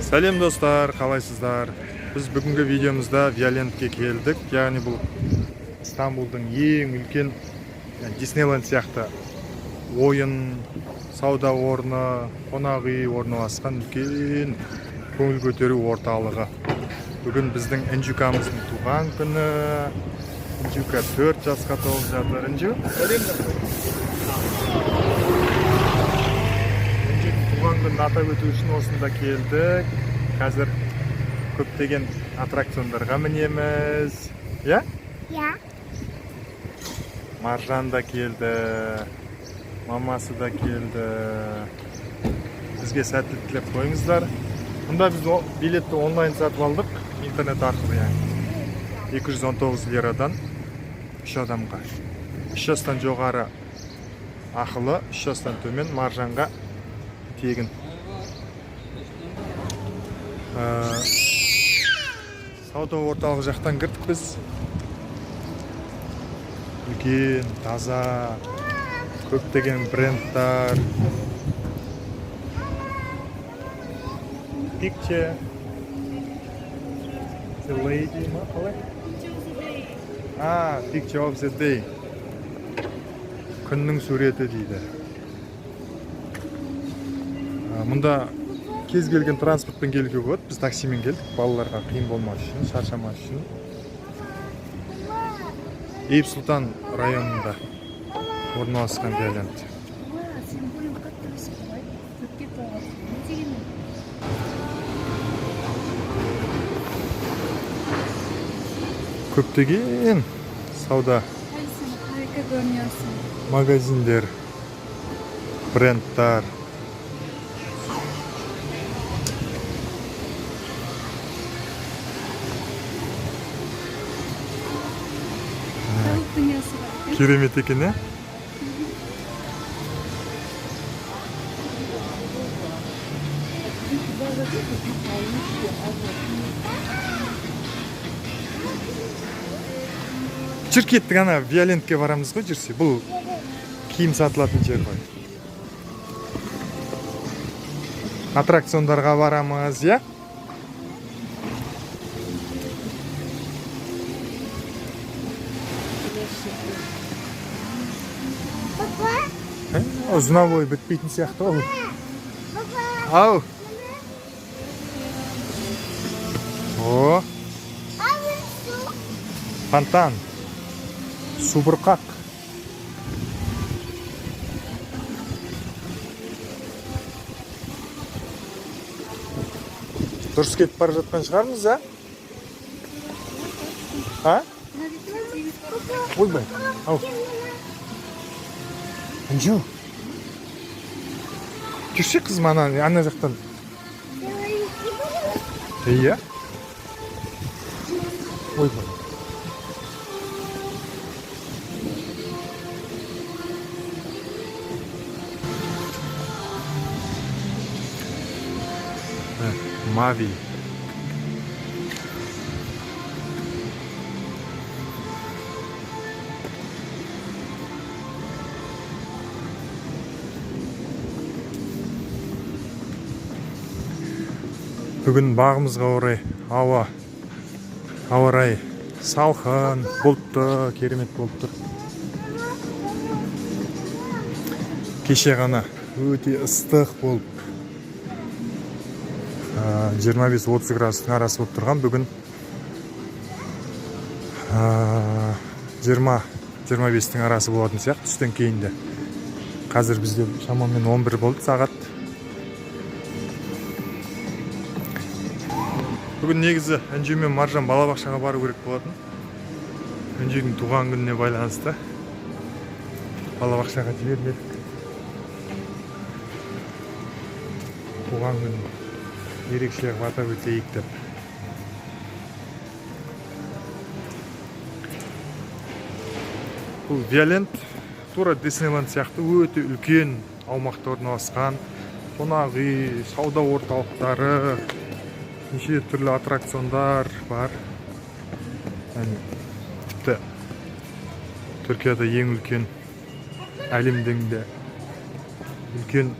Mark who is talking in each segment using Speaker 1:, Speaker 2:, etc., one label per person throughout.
Speaker 1: Сәлем достар, қалайсыздар? Біз бүгінгі видеомызда Виолентке келдік. Яғни бұл Стамбулдың ең үлкен Диснейленд сияқты ойын, сауда орны, қонақ үй орналасқан үлкен көңіл көтеру орталығы. Бүгін біздің Інжукамыздың туған күні. Інжука 4 жасқа толып жатыр. Інжу? Туған күнін атап өту үшін осында келдік. Қазір көптеген аттракциондарға мінеміз. Я?
Speaker 2: Я.
Speaker 1: Маржан да келді. Мамасы да келді. Бізге сәттілік тілеп қойыңыздар. Мұнда біз билетті онлайн сатып алдық. Интернет арқылы яғни. 219 лирадан 3 адамға. 3 жастан жоғары ақылы, 3 жастан төмен Маржанға тегін. Сауда орталық жақтан кірдік біз. Үлкен, таза, көптеген брендтар. Picture the lady, ма қалай? Picture of the day. Күннің суреті дейді. Мұнда кез келген транспортпен келуге болады. Біз таксимен келдік, балаларға қиын болмас үшін, шаршамас үшін. Eyüp Sultan районында орналасқан Виолент. Көптеген сауда магазиндер, брендтар. Керемет екен, ә? Жүр кеттік, ана Виолентке барамыз ғой, жүрсе. Бұл киім сатылатын жер ғой. Аттракциондарға барамыз, я? Ұзына бойы бітпейтін сияқты ол. Ау! О! Фонтан. Су бұрқақ. Дұрыс кетіп бара жатқан шығармыз, ә? А? Ойбай. Ау. Інжу. Жүрсе қызым ана жақтан. Иә? Ойбай. Mavi. Бүгін бағымызға орай ауа райы салқын, бұлтты, керемет болып тұр. Кеше ғана өте ыстық болып 25-30 градустың арасы болып тұрған. Бүгін 20-25-тің арасы болатын сияқты түстен кейінде. Қазір бізде шамамен 11 болды сағат. Бүгін негізі Інжу мен Маржан балабақшаға бару керек болатын. Інжудің туған күніне байланысты балабақшаға жібермедік. Туған күн ерекше атап өтейік деп. Бұл Виолент тура Диснейленд сияқты өте үлкен аумақта орналасқан. Қонақ үй, сауда орталықтары, неше түрлі аттракциондар бар. Тіпті Түркияда ең үлкен, әлемдің де үлкен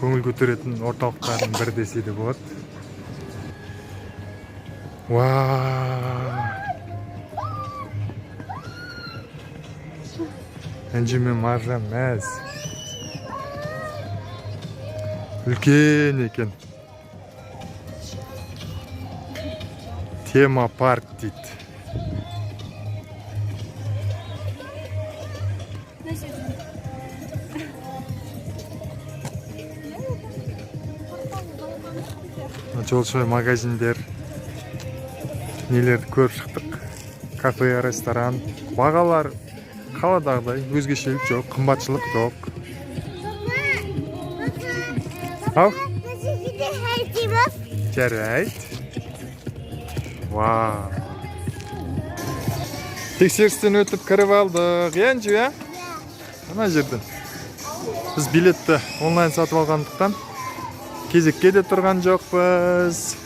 Speaker 1: көңіл көтеретін орталықтардың бірі десе де болады. Вау! Энжи мен Маржан мәз. Үлкен екен. Тема парк дейді. Жолшой магазиндер, нелерді көріп шықтық. Кафе, ресторан. Бағалар қаладағыдай, өзгешелік жоқ, қымбатшылық жоқ. Ау? Жарайды. Вау. Тексерістен өтіп кіріп алдық. Енжі, ә? Ана жерден. Біз билетті онлайн сатып алғандықтан кезекке де тұрған жоқпыз.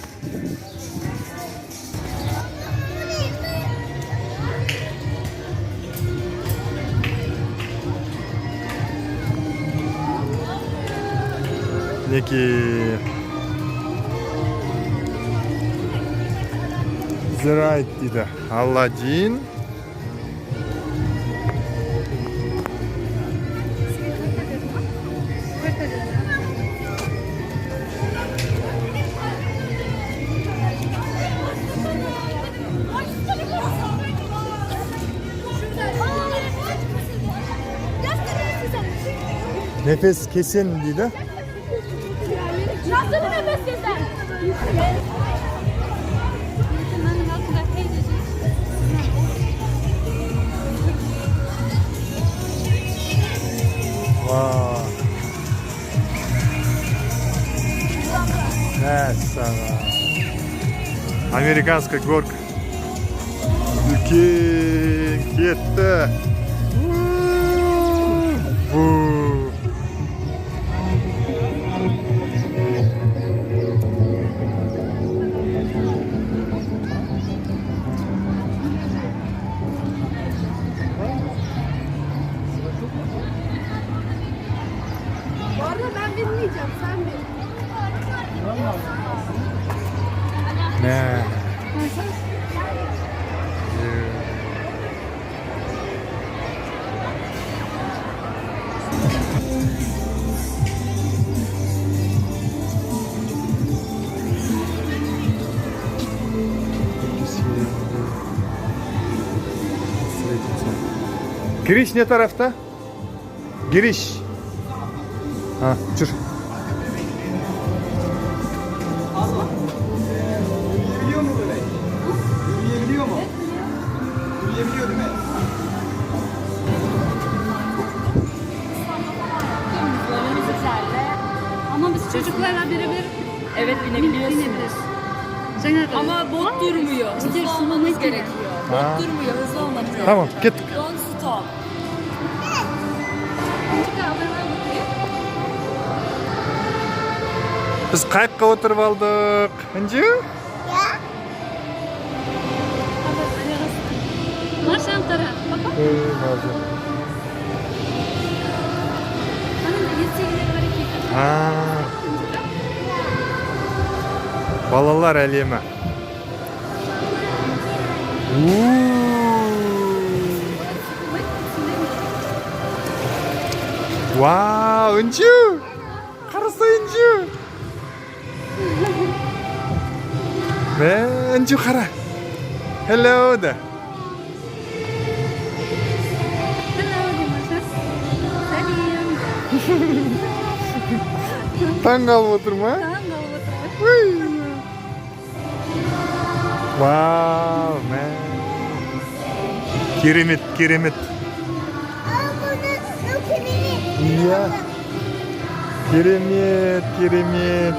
Speaker 1: Неки Зирайт дейді. Алладин. Nefes kesin дейді.
Speaker 2: Nasıl nefes keser?
Speaker 1: Vay. Красава. Американская горка. Үлкен кетті.
Speaker 2: Bu arada ben bilmeyeceğim, sen bil.
Speaker 1: Ne? Giriş ne tarafta? Giriş. Ha, çür.
Speaker 3: Yürüyebiliyor mu böyle? Yürüyebiliyor mu? Yürüyebiliyor değil mi?
Speaker 2: Ama biz çocuklarla birebir
Speaker 4: Evet binebiliyorsun.
Speaker 2: binebiliriz.
Speaker 4: Ama bot durmuyor. Hızlı olmamız gerekiyor.
Speaker 1: Ha.
Speaker 4: Bot durmuyor. Hızlı olmamız gerekiyor.
Speaker 1: Tamam, git.
Speaker 4: Don't stop.
Speaker 1: Biz qayıqqa o'tirib oldik. Inju?
Speaker 2: Marşan taraf. Baba. Bana da yetseyle hareket.
Speaker 1: Ha. Balalar әлемі. Вау, Инжу! Қараса Инжу! Инжу қара. Hello да. Таң қалып отыр ма? Вау, мен. Керемет, керемет. Iya. Керемет, керемет.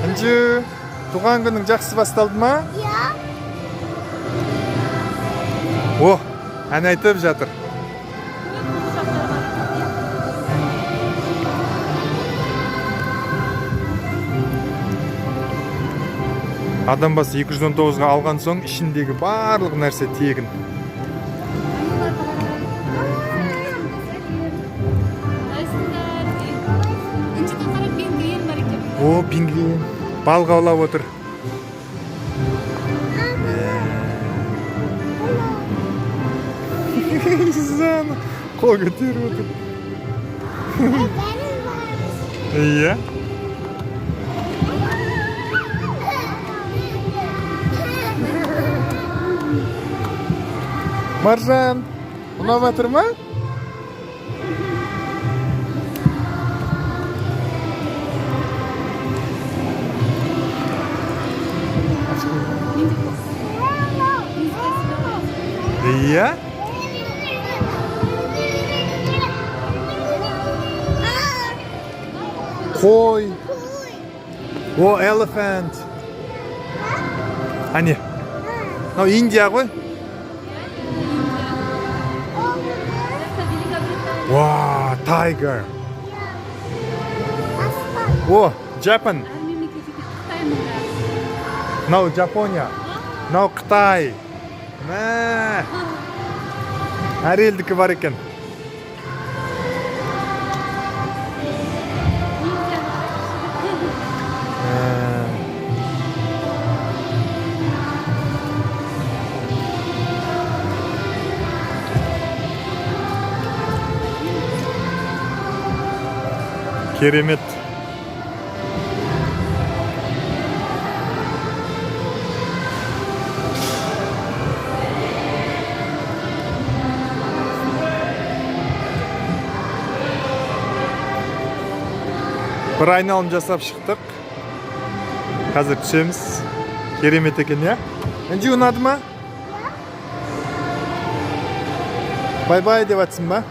Speaker 1: Инжу, туған күнің жақсы басталды ма?
Speaker 2: Ya.
Speaker 1: О, ән айтып жатыр. Адам басы 219-ға алған соң ішіндегі барлық нәрсе тегін.
Speaker 2: İnci kakarak bin değil
Speaker 1: О, пингвин. Балга аулап отыр. Зана қол көтеріп отыр. Иә. Маржан, ұнап жатыр ма? Иә. Қой. О, elephant. Ане. Мынау Индия ғой. Wow, tiger. О, Japan. Мынау Жапония. Мынау Қытай. Мә. Әр елдікі бар екен. Керемет. Bir айналым жасап шықтық. Қазір түсеміз. Керемет екен, я? Энджи, ұнады ма? Бай-бай деп атсың ба?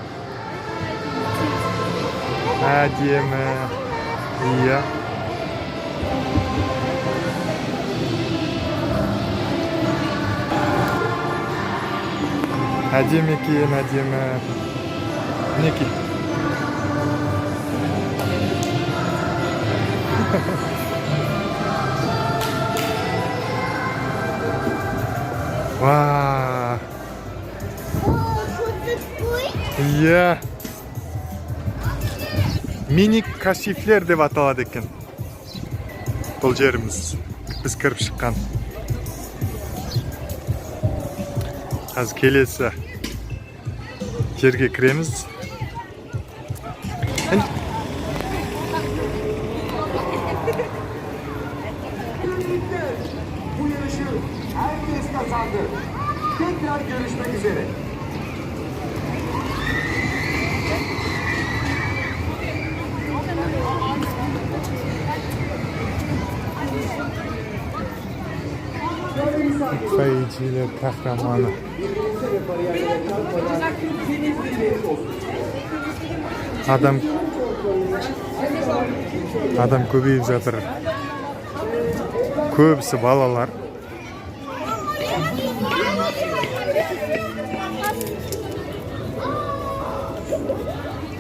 Speaker 1: Әдемі. Иә. Әдемі екен, әдемі. Мінекей. Вау. Иә. Minik kaşifler деп аталады екен. Бұл жеріміз. Біз кіріп шыққан. Қазір келесі жерге кіреміз.
Speaker 3: Bu yarışı herkes kazandı. Tekrar görüşmek üzere.
Speaker 1: İtfaiyeciler kahramanı. Адам көбейіп жатыр. Көбісі балалар.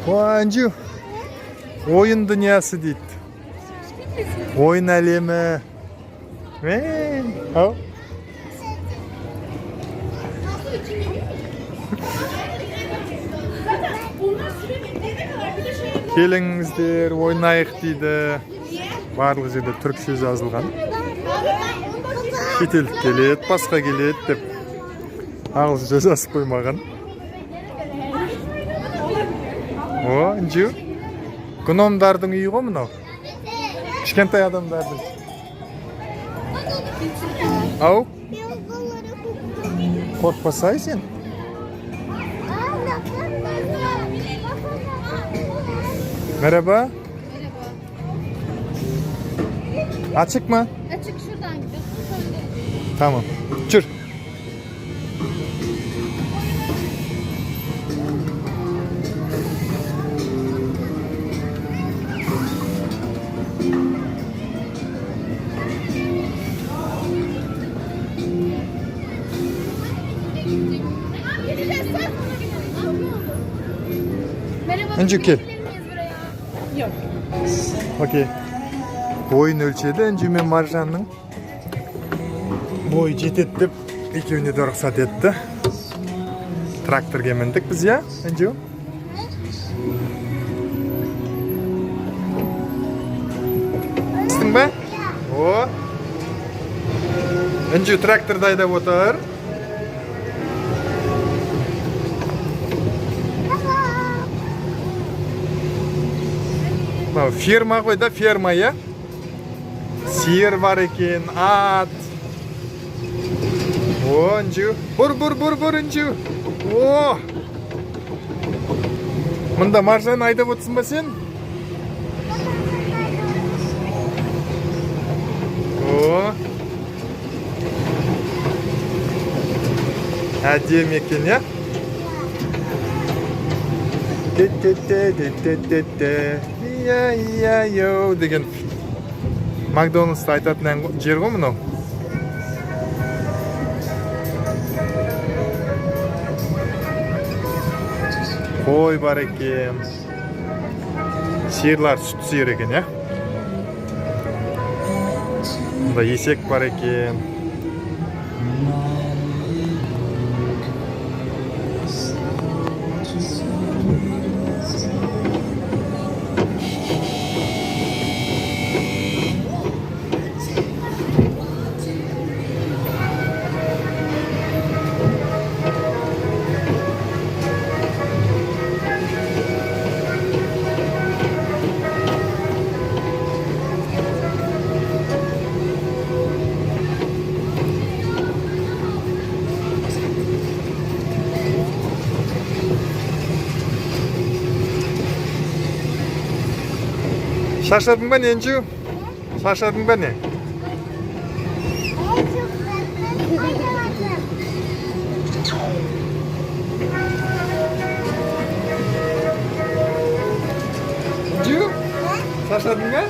Speaker 1: Анжу, ойын дүниясы дейді. Ойын әлемі. Ау. Келіңіздер, ойнайық дейді. Барлық жерде түркше жазылған. Шетелдік келеді, басқа келеді деп ағылшынша жазып қоймаған. О, Энджи. Гномдардың үйі ғой мынау. Кішкентай адамдардың. Ау? Қорқпасай сен. Merhaba. Açık mı?
Speaker 2: Açık, şuradan gidiyorsun.
Speaker 1: Tamam. Çür.
Speaker 2: Merhaba.
Speaker 1: Энджи, кел.
Speaker 4: Yok.
Speaker 1: Окей. Бойын өлшеді Энджи мен Маржанның. Бойы жетеді деп екеуіне де рұқсат етті. Тракторге міндік біз, я, Энджи? О. Інжу тракторды айдап отыр. Ферма ғой да, ферма, я? Сиыр бар екен, ат. О, інжу. Бұр, інжу. О. Мұнда маржан айдап отсын ба сен? О. Әдем екен, я? Йо деген Макдональдсты айтатын жер ғой мынау. Қой бар екен. Сиырлар сүт сиыр екен, я? Мұнда есек бар екен. Şaşırdın mı Nencu? Şaşırdın mı ne? Nencu? Şaşırdın mı?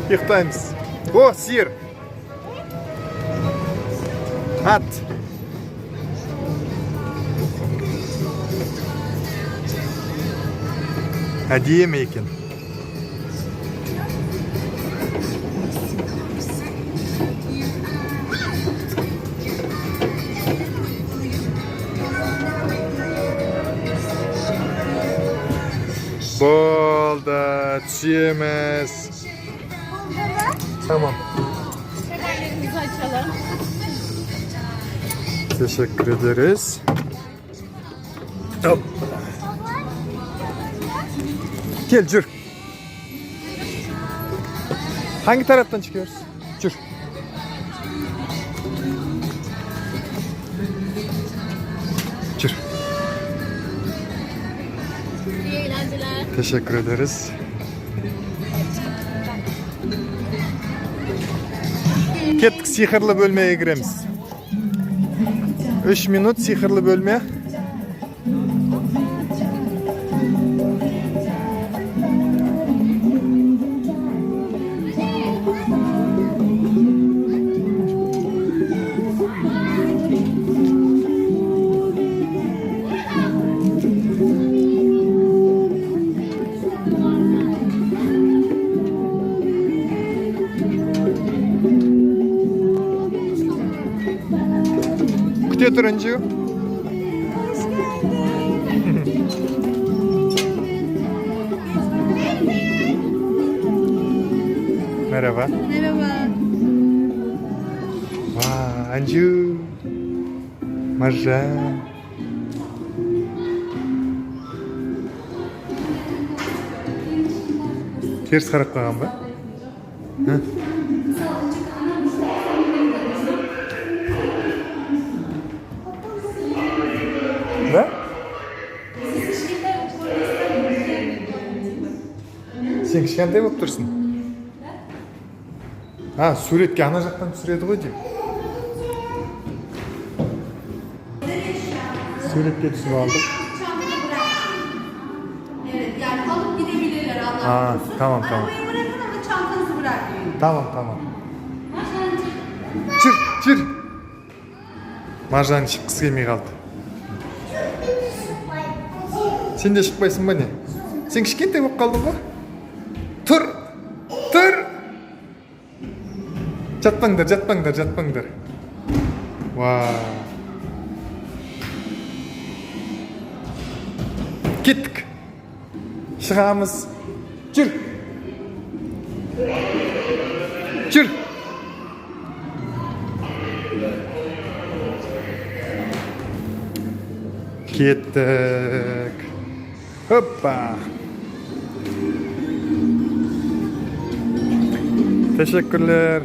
Speaker 1: Yıktayımız. O, sir. At. Hediye mi ekin? Bolda, çiğmez. Tamam.
Speaker 4: Şekerlerimizi açalım.
Speaker 1: Teşekkür ederiz. Hop. Gel cür. Hangi taraftan çıkıyoruz? Cür. Cür.
Speaker 4: İyi eğlenceler.
Speaker 1: Teşekkür ederiz. Kettik, sihirli bölmeye giremiz. 3 minut sihirli bölme. Küte turuncu. Merhaba.
Speaker 2: Merhaba.
Speaker 1: Vay, Anju. Marjan. Ters qarab qo'ygan ba? Ha? Ne? Sen kishkanday bo'lib tursin. Ha, suratga ana yoqdan tushiradi qo'y deb. Suratga tushib oldik.
Speaker 2: Evet, yani alıp gidebilirler Allah
Speaker 1: Ha,
Speaker 2: korusun.
Speaker 1: tamam.
Speaker 2: Arabayı bırakın ama çantanızı bırakmayın.
Speaker 1: Tamam. Çır. Marjan çıkqысы келмей қалды. Sen de шықпайсың ба не? Sen кішкентай болып қалдың ғой? Тұр! Жатпаңдар. Вау. Кеттік. Шығамыз. Жүр. Çır. Kettik. Hoppa. Teşekkürler.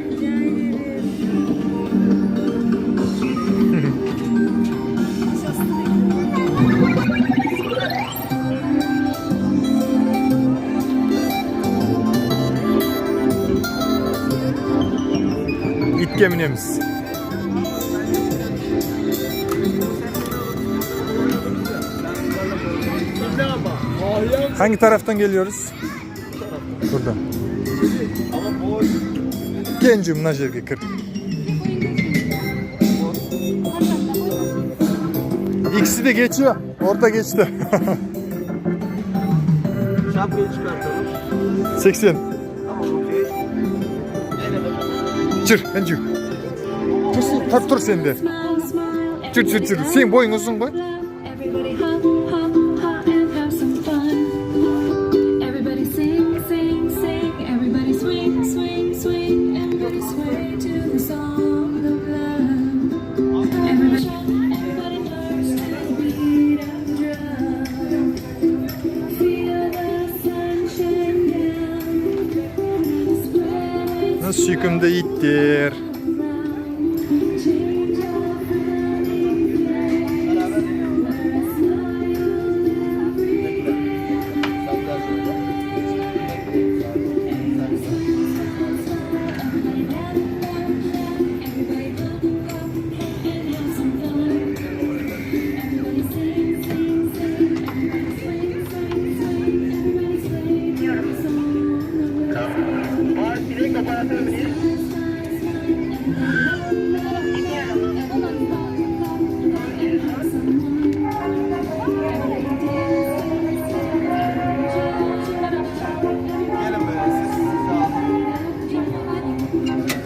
Speaker 1: İtke minemiz. Hangi taraftan geliyoruz? Buradan. Gencim mına жерге kir. İkisi de geçiyor. Orta geçti.
Speaker 3: Şapkayı çıkartalım.
Speaker 1: 80.
Speaker 3: Tamam okey.
Speaker 1: Çır, Encu. Dur sen de. Çır. Sen boyun uzun boy.
Speaker 5: Everybody hop, hop, hop and have some fun. Everybody sing, sing, sing. Everybody swing, swing, swing. Everybody sway to the song of love. Everybody knows to beat a drum. Feel the sunshine down. Spread
Speaker 1: Nasıl yıkımda ittir.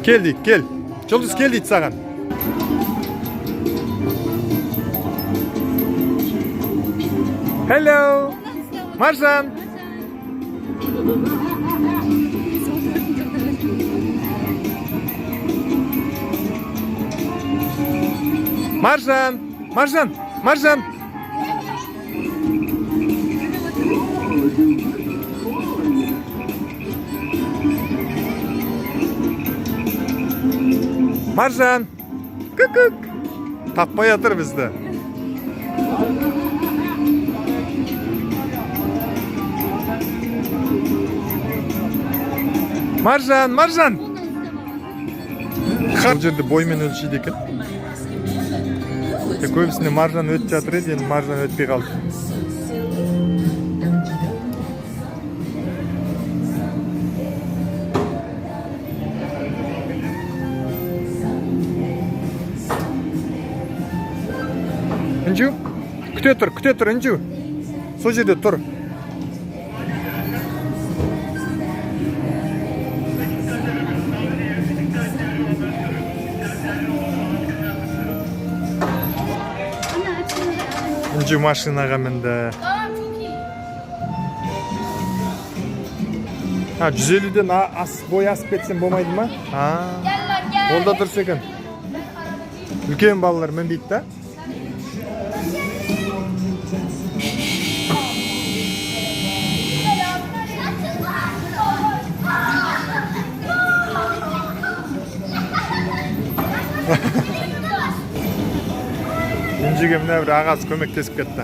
Speaker 1: Geldik, gel. Жұлдыз gel дейді саған. Hello. Маржан. Маржан. Marjan. Kıkık. Tapma yatır bizde. Marjan. Bu жерде боймен өлшейді екен. Көбісінде маржан өтіп жатыр еді, енді маржан өтпей қалды. Інжу, күте тұр, Інжу. Сол жерде тұр. Інжу машинаға мінді. Ha, 150'den boy asıp etsen болмайды ма? Ол да дұрыс екен. Үлкен балалар мінбейді да? Інжіге мына бір ағасы көмектесіп кетті.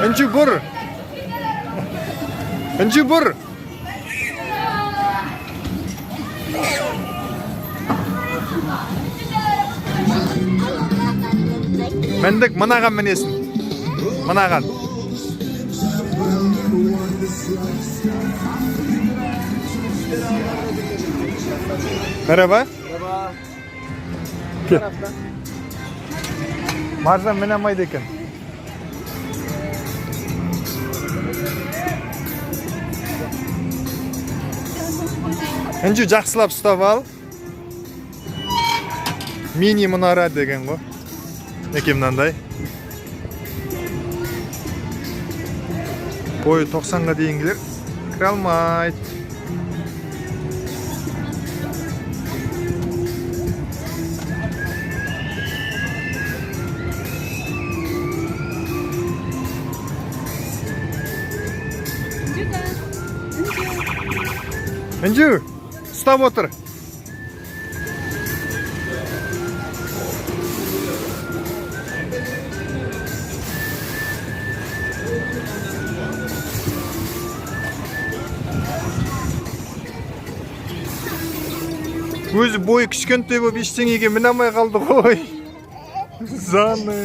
Speaker 1: Інжі бұр. Мендік мынаған мінесін. Мынаған. Merhaba. Gel. Marjan mene almaydı ekan. Інжу жақсылап ұстап ал. Мини мұнара деген ғой. Неке мынандай. Boyu 90'ga дейінгілер кіре алмайды. Энжу, ұстап отыр. Өзі бойы кішкентай болып ештеңеге міне алмай қалды ғой. Заны.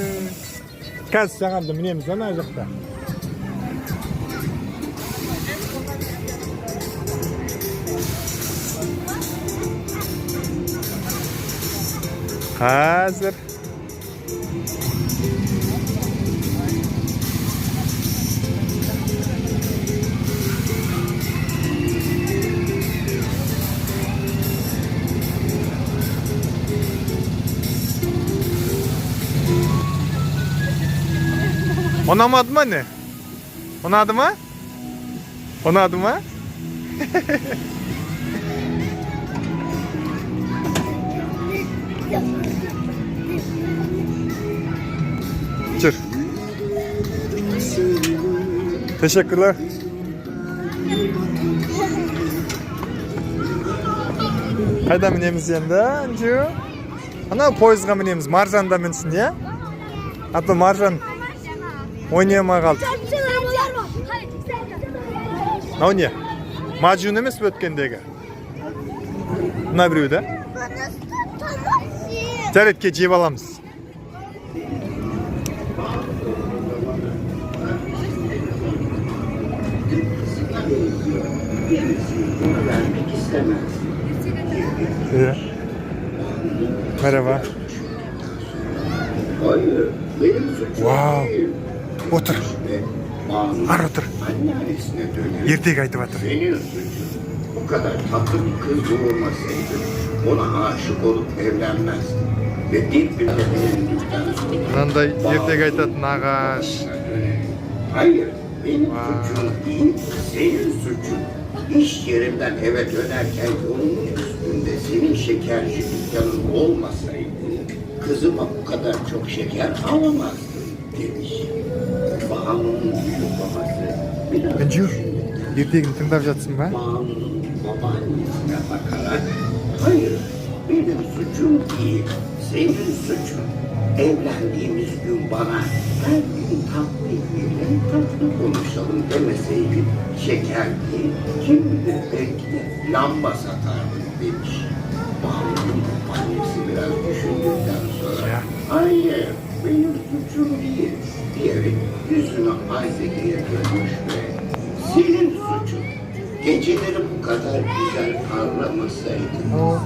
Speaker 1: Қазір саған да мінеміз ана жақта. Hazır. Unamadı mı ne? Unadı mı? Unadı mı? Çır. Teşekkürler. Қайда мінеміз енді, Анжу? Ана пойызға мінеміз, Маржанда мінсін, иә? А то Маржан ойнамай қалды. Мынау не? Мажун емес пе өткендегі? Мына біреу да? Жаретке жеп аламыз. Merhaba.
Speaker 6: Hayır, benim suçum
Speaker 1: Wow.
Speaker 6: değil.
Speaker 1: Otur. Ar otur.
Speaker 6: Anneannesine dönelim.
Speaker 1: Ертегі айтып жатыр.
Speaker 6: Senin suçun. Bu kadar tatlı bir kız doğurmasaydı ona aşık olup evlenmezdi. Ve birbirine döndükten sonra...
Speaker 1: Мынандай ертегі айтатын ағаш.
Speaker 6: Hayır, benim suçum değil, senin suçun. İş yerinden eve dönerken yolun üstünde senin şekerci dükkanın olmasaydı kızıma bu kadar çok şeker alamazdım demiş. Banu'nun büyük babası biraz
Speaker 1: Энжу,
Speaker 6: düşündükten
Speaker 1: ертегіні тыңдап жатсың ба?
Speaker 6: Banu'nun babaannesine bakarak hayır benim suçum değil, senin suçun. Evlendiğimiz gün bana her gün tatlı konuşalım demeseydin şeker değil, kim bilir belki de lamba satardım demiş. Banu'nun annesi biraz düşündükten sonra hayır benim suçum değil diyerek yüzünü Ayze'ye dönmüş ve senin suçun. Geceleri bu kadar güzel parlamasaydı,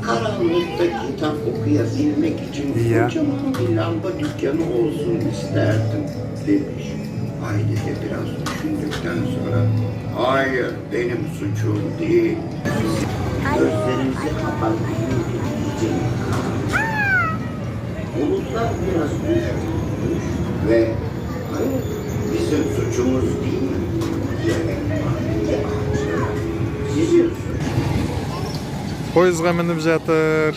Speaker 6: karanlıkta kitap okuyabilmek için kocaman bir lamba dükkanı olsun isterdim demiş. Aile de biraz düşündükten sonra, hayır benim suçum değil. Gözlerimizi kapatmayınca gideceğim bulutlar biraz düşmüş ve hayır bizim suçumuz değil diyerek mahalle ağaçlara sizin suçunuz.
Speaker 1: Пойызға мініп жатыр.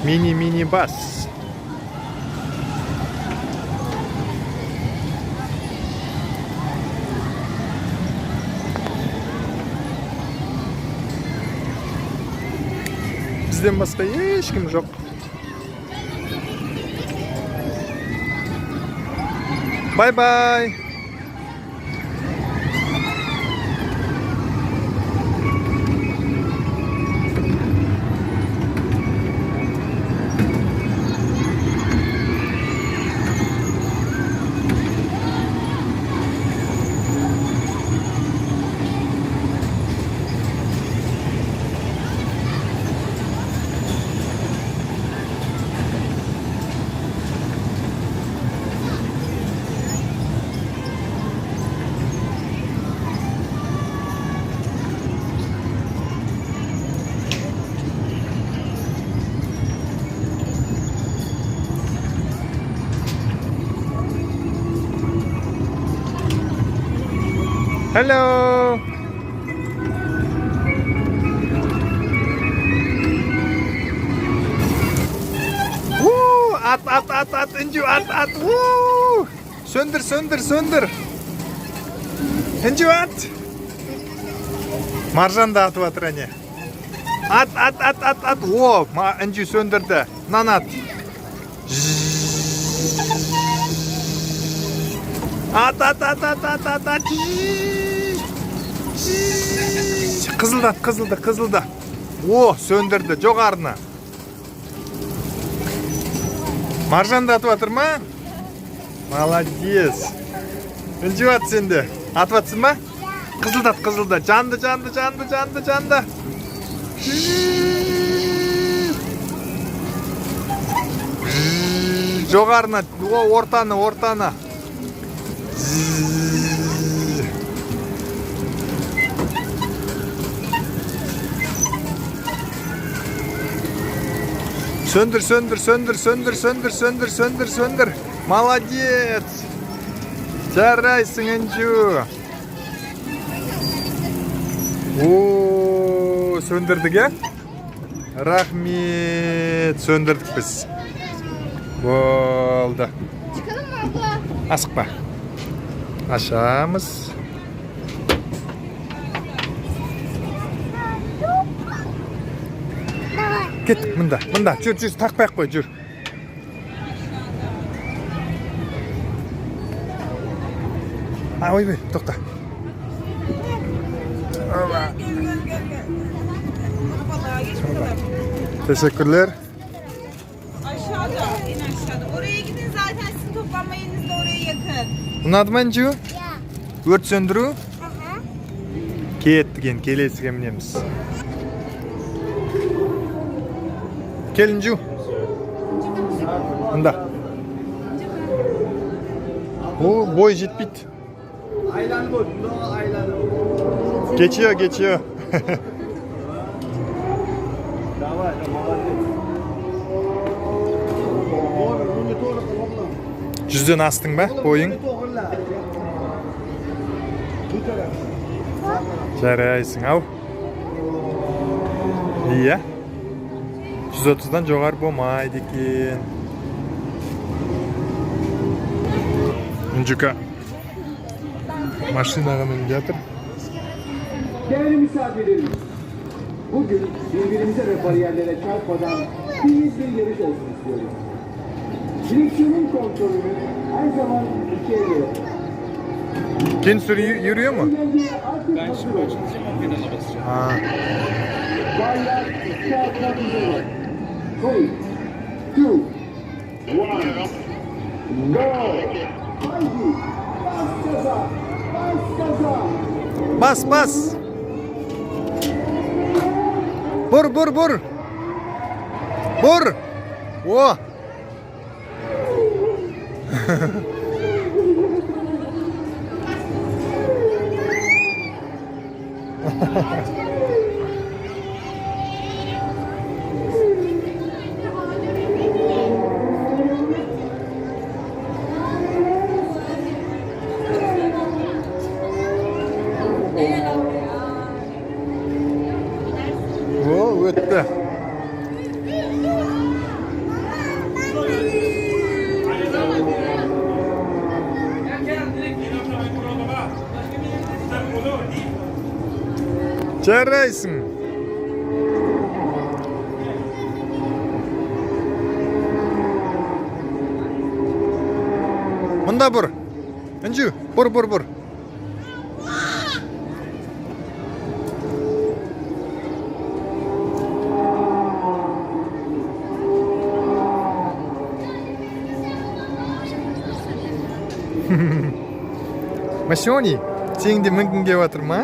Speaker 1: Мини бас. Бізден басқа ешкім жоқ. Бай-бай. Hello. Woo, at Enju at. Woo. Söndür. Enju at. Marjan da atıp atır ane. At. Wo, Enju söndürdü. Nan at. At. Kızıldı. Oh, söndürdü. Jogarına. Marjan da atıp atır mı? Молодец. Enju at sende. Atıp atsın mı? Kızıldı. Candı. Jogarına. Ortana. Söndür. Молодец. Жарайсың, Enju. Oo, söndürdük ya. Rahmet. Söndürdük biz. Oldu.
Speaker 2: Çıkalım mı abla?
Speaker 1: Asıkma. Aşağımız. Git mında. Jür takpay koy jür. Oy to'xta. Teşekkürler.
Speaker 7: Aşağıda, en aşağıda. Oraya gidin zaten sizin toplanma yeriniz de oraya yakın.
Speaker 1: Unadı mı Enju? Өрт сөндіру? Кеттік енді, келесіге мінеміз. Кел Enju. Мында. О, бой жетпейді.
Speaker 3: Aylanib o'tdi, aylanib.
Speaker 1: Geçiyor.
Speaker 3: Давай, молодец. Buni to'g'ri qil, o'g'lim.
Speaker 1: 100'den astın ba, boyun?
Speaker 3: Buni to'g'rila. Bu taraf.
Speaker 1: Жарайсың, ау. Iya. 130'dan жоғары болмайды екен. Enjuka машинаға мініп жатыр.
Speaker 3: Değerli misafirlerimiz, bugün birbirimize ve bariyerlere çarpmadan temiz bir yarış olsun istiyoruz. Direksiyonun kontrolünü her zaman ikiye göre.
Speaker 1: Kim yürüyor mu?
Speaker 3: Ben şimdi
Speaker 1: Ha.
Speaker 3: Baylar iki atmak üzere. 3, 2, 1, go! Haydi! Bas gaza!
Speaker 1: Bas. Vur. O. O öttü. Жарайсың. Мында бұр. Enju, бұр. Машони, сен де мінгің келіп жатыр ма?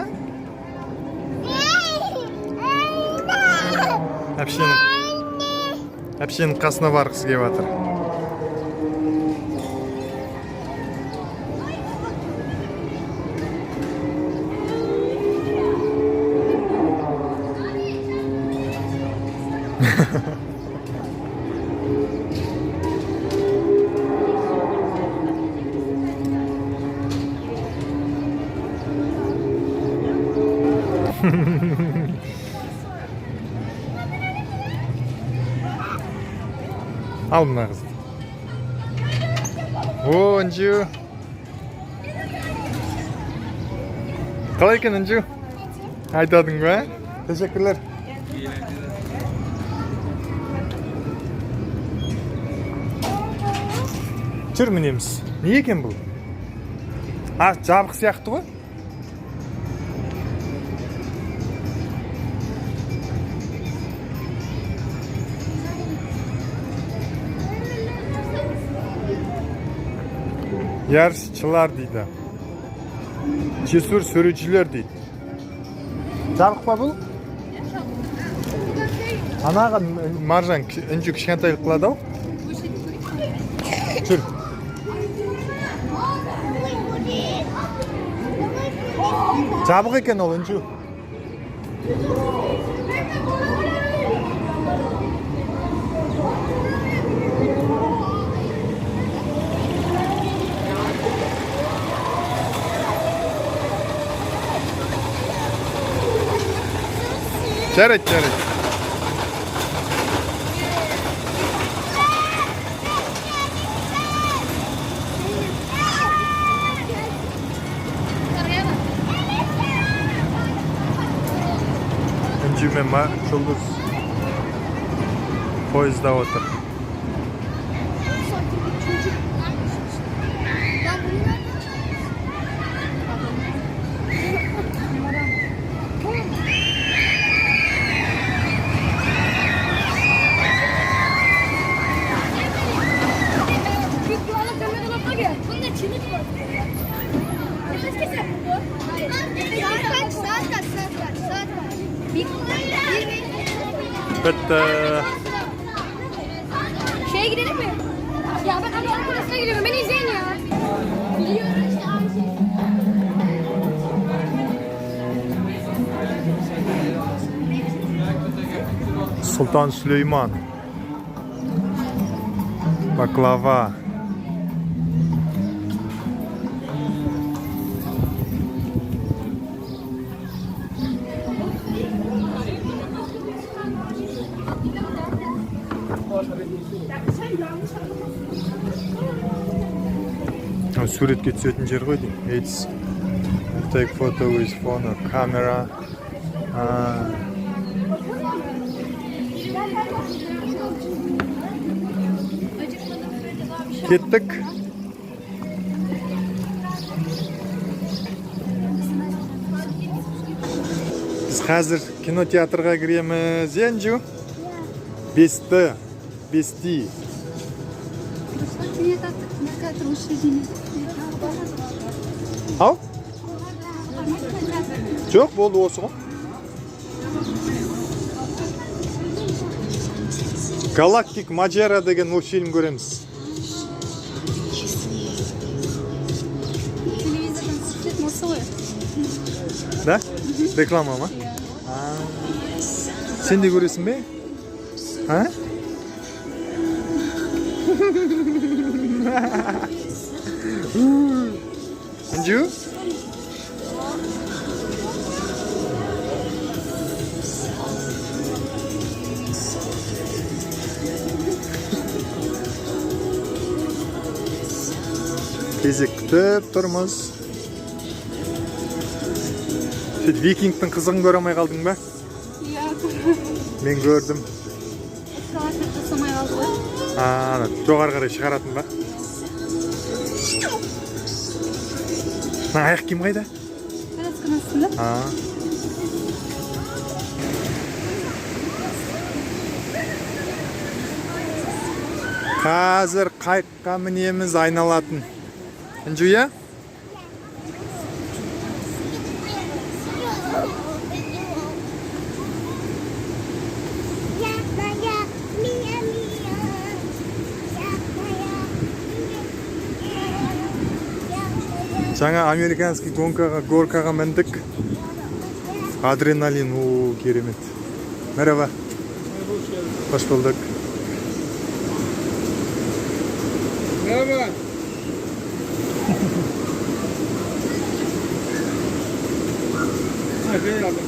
Speaker 1: Әпшенің қасына барғысы келіп жатыр. Al mına kızım. Oo Inju. Kalay ekan Inju? Aytading ba? Teşekkürler. Жүр мінеміз. Не екен бұл? А, жабық сияқты ғой? Yarışçılar дейді. Cesur sürücüler дейді. Жабық па бұл? Анаға маржан Інжу кішкентайлық қылады ау? Жүр. Жабық екен ол Інжу. Жарайды, жарайды. Інжу мен Жұлдыз пойызда отыр. Bitti.
Speaker 2: Şeye gidelim mi? Ya ben Allah'ın kurasına gidiyorum. Beni izleyin ya. Biliyorum işte aynı şey.
Speaker 1: Sultan Süleyman. Baklava. Суретке түсетін жер ғой деймін. It's take photo with phone or camera. Кеттік. Біз қазір кинотеатрға кіреміз. Інжу? 5-ті. 5-ті. Ау? Жоқ, болды осы ғой. Галактик Маджера деген мультфильм көреміз. Да? Реклама ма? Сен де көресің бе? А? Інжу? Кезек күтіп тұрмыз. Сөйтіп викингтің қызығын көре алмай қалдың ба? Мен көрдім. Жоғары қарай шығаратын ба? Аяқ киім қайда? Қазір қайыққа мінеміз айналатын. Інжу, я? Жаңа американский горкаға міндік. Адреналин, о, керемет. Merhaba. Hoş bulduk.
Speaker 3: Merhaba. Hayır, aldım.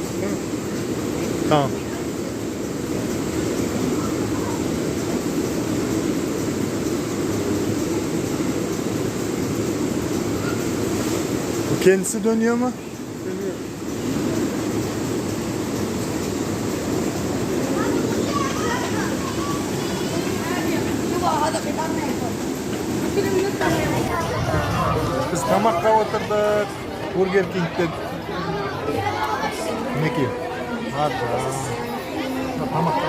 Speaker 1: Tamam. Bu kendisi dönüyor mu? Biz tamakka o'tirdik. Burger King'de. Niki? Hadi. Tamakka.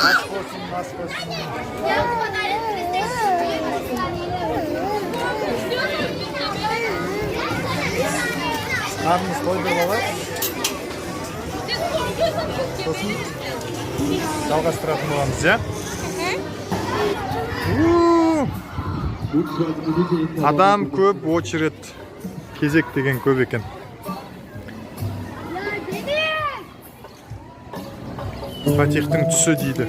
Speaker 1: Nasıl olsun, nasıl olsun. Karnımız doydu baba. Sosun жалғастыратын боламыз, ya. Адам көп, очередь. Кезек деген көп екен. Фатихтың түсі дейді.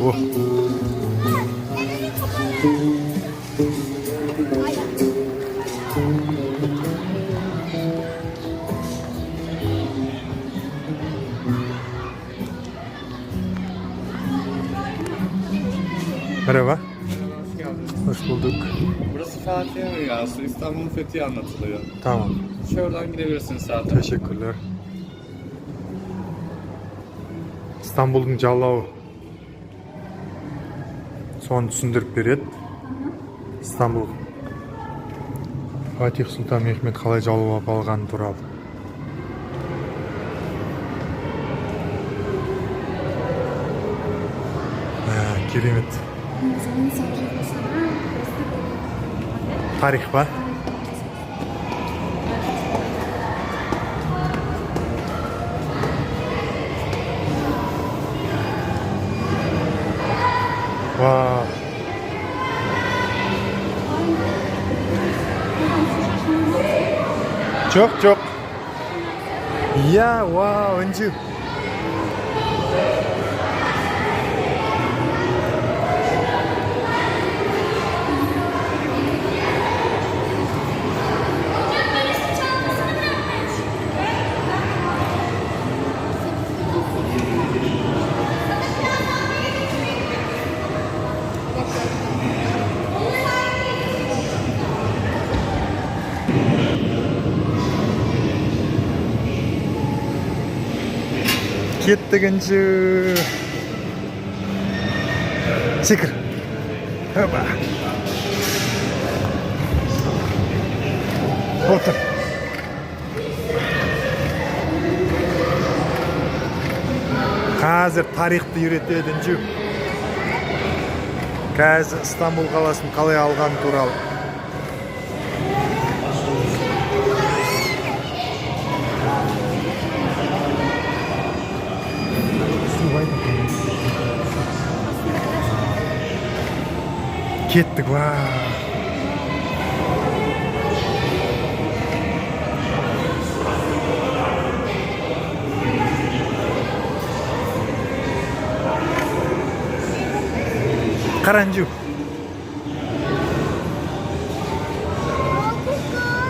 Speaker 1: О. Merhaba.
Speaker 8: Hoş geldiniz.
Speaker 1: Hoş bulduk.
Speaker 8: Burası Fatih Rüyası. İstanbul'un fethi anlatılıyor.
Speaker 1: Tamam.
Speaker 8: Şuradan gidebilirsiniz zaten.
Speaker 1: Teşekkürler. İstanbul'un жалауы. Соны түсіндіріп береді. İstanbul. Fatih Sultan Mehmet қалай жаулап алғаны туралы. Керемет. Тарих па? Vay. Çok. Ya, wow, önce. Kettik inci. Секір. Опа. Отыр. Қазір тарихты үйретеді инжу. Қазір İstanbul қаласын қалай алған туралы. Kettik, vay. Қаранжу.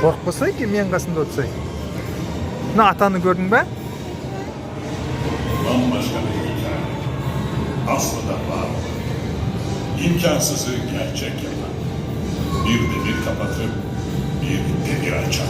Speaker 1: Қорықпаса екен мен қасында отырсай. Мына атаны көрдің бе?
Speaker 9: Bambaşka bir ülke. Aslında var. İmkansızı gerçek yapan. Bir demir kapatıp bir demir açan.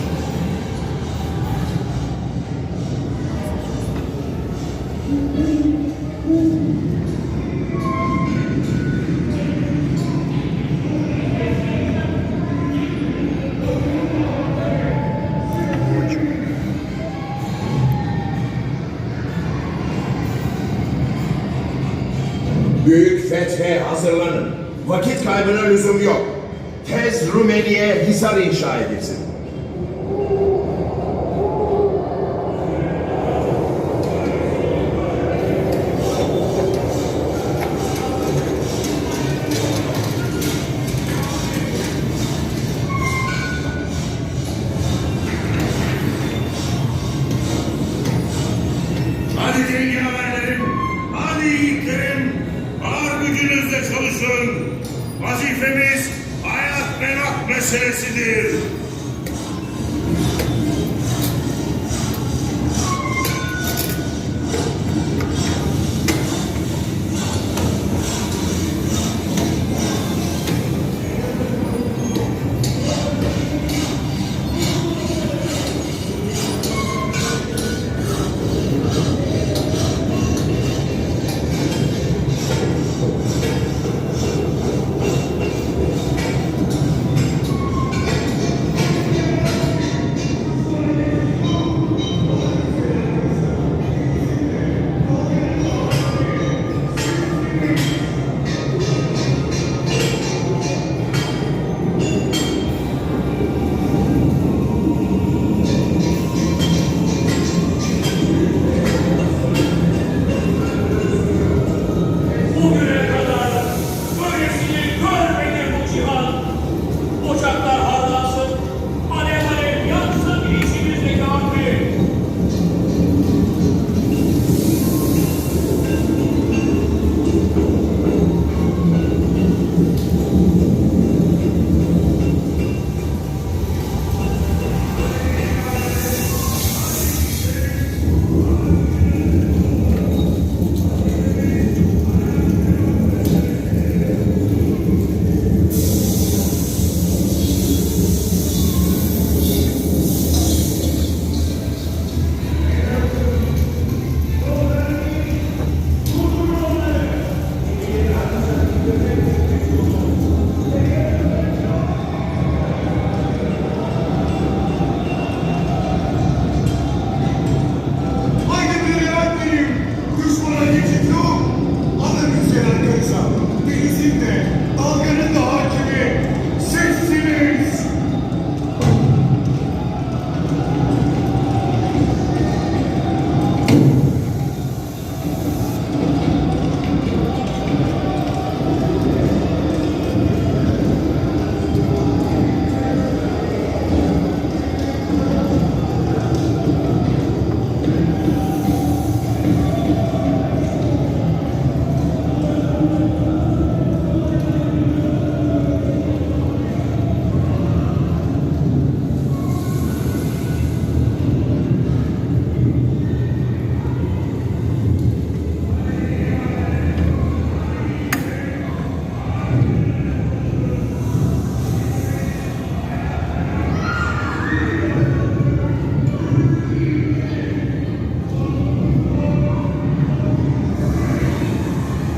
Speaker 6: Büyük fethe hazırlanın. Vakit kaybına lüzum yok. Tez Rumeli'ye hisar inşa edilsin.
Speaker 9: Hadi cengaverlerim, hadi yiğitlerim, var gücünüzle çalışın. Vazifemiz hayat merak meselesidir.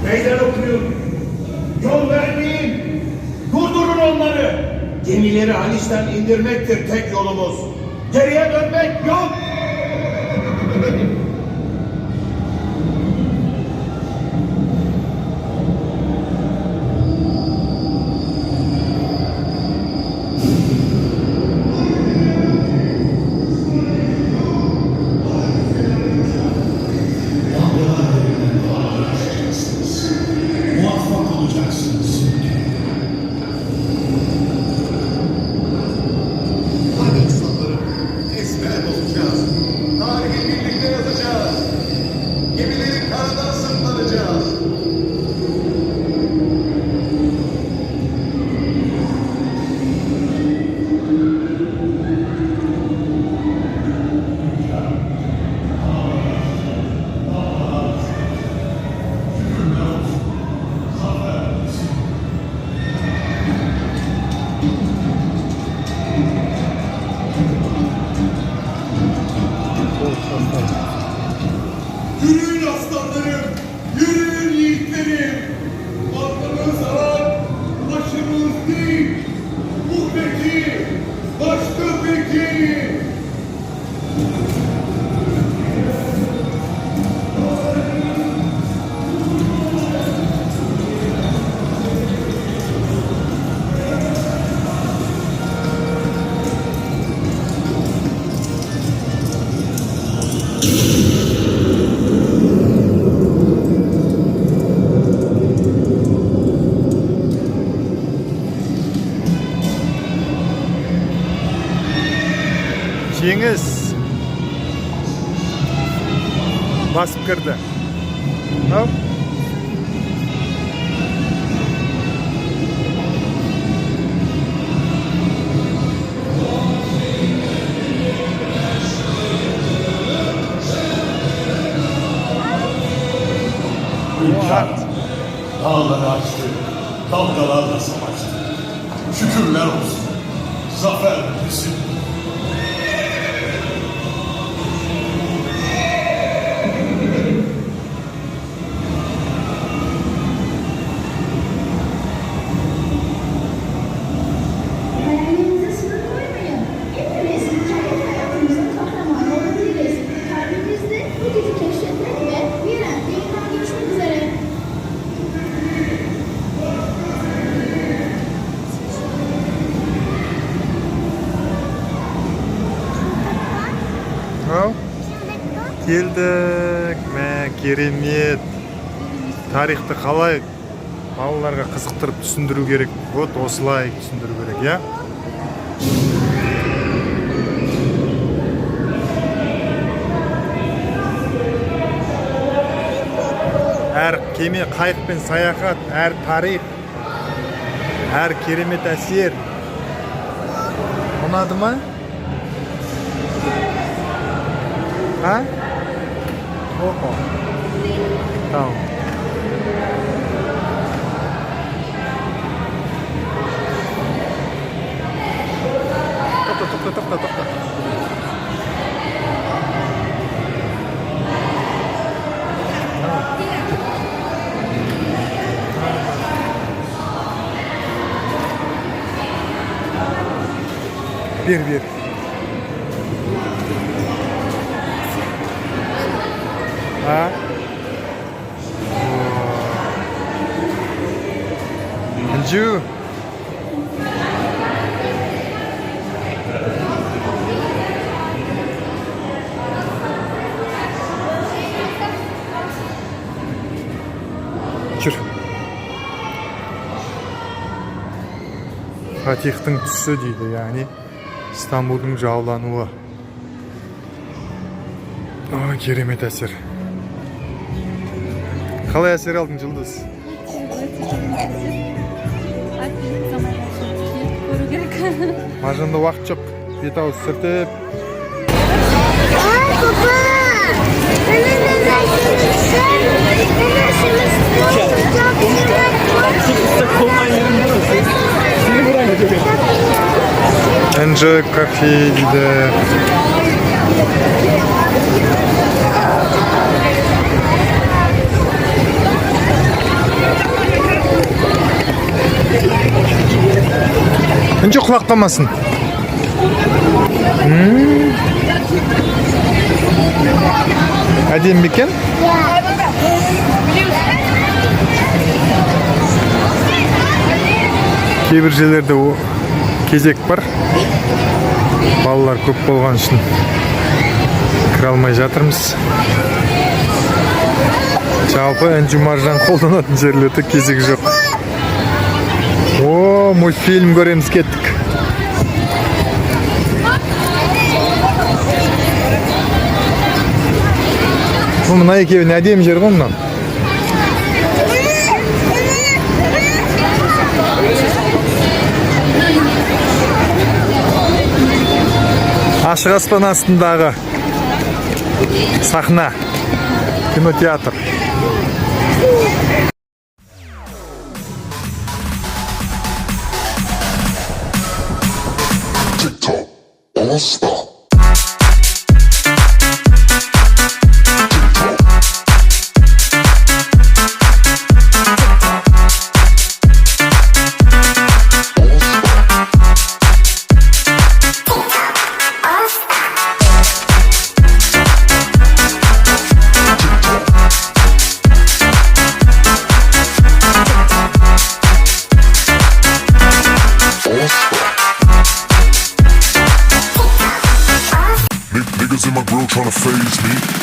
Speaker 9: Meydan okuyun. Yol vermeyin. Durdurun onları. Gemileri Haliç'ten indirmektir tek yolumuz. Geriye dönmek yok. Muvaffak olacaksınız.
Speaker 3: Hadi insanlarım, ezber olacağız. Tarihi birlikte yazacağız. Gemileri karadan sırtlanacağız. Yürüyün aslanlarım, yürüyün yiğitlerim. Arkamız alan, başımız değil. Bu peki, başka peki.
Speaker 1: Жеңіс басып кірді. Ау?
Speaker 9: İmkan. Dağları açtı. Dalgalarla savaştı. Şükürler olsun. Zafer bizim.
Speaker 5: Hayallerinize sınır koymayın. Hepimiz kendi hayatımızın kahramanı olabiliriz. Kalbimizde bu gücü keşfetmek ve bir an yeniden görüşmek üzere.
Speaker 1: Ау? Келдік. Мә, керемет. Тарихты қалай балаларға қызықтырып түсіндіру керек. Вот осылай түсіндіру керек, я? Әр кеме, қайықпен саяхат, әр тарих, әр керемет әсер. Ұнады ма? Ha? Опа. Tamam. Topla. Bir. Ha? Inju. Жүр. Фатихтың түсі дейді, яғни İstanbul'un жаулануы. Керемет әсер. Қалай әсер алдың, Жұлдыз? Marjanda vaqt жоқ. Бет ауыз сүртіп. Enjoy coffee дейді. Önce kulak kalmasın. Hadi miken? Кейбір жерлерде кезек бар. Балалар көп болған үшін кіре алмай жатырмыз. Жалпы Энджи Маржан қолданатын жерлерде кезек жоқ. О, мультфильм көреміз кеттік. Мына екеуін әдемі жер ғой мынау. Ашық аспан астындағы сахна, кинотеатр.
Speaker 9: TikTok, all stop. Niggas in my grill tryna phase me.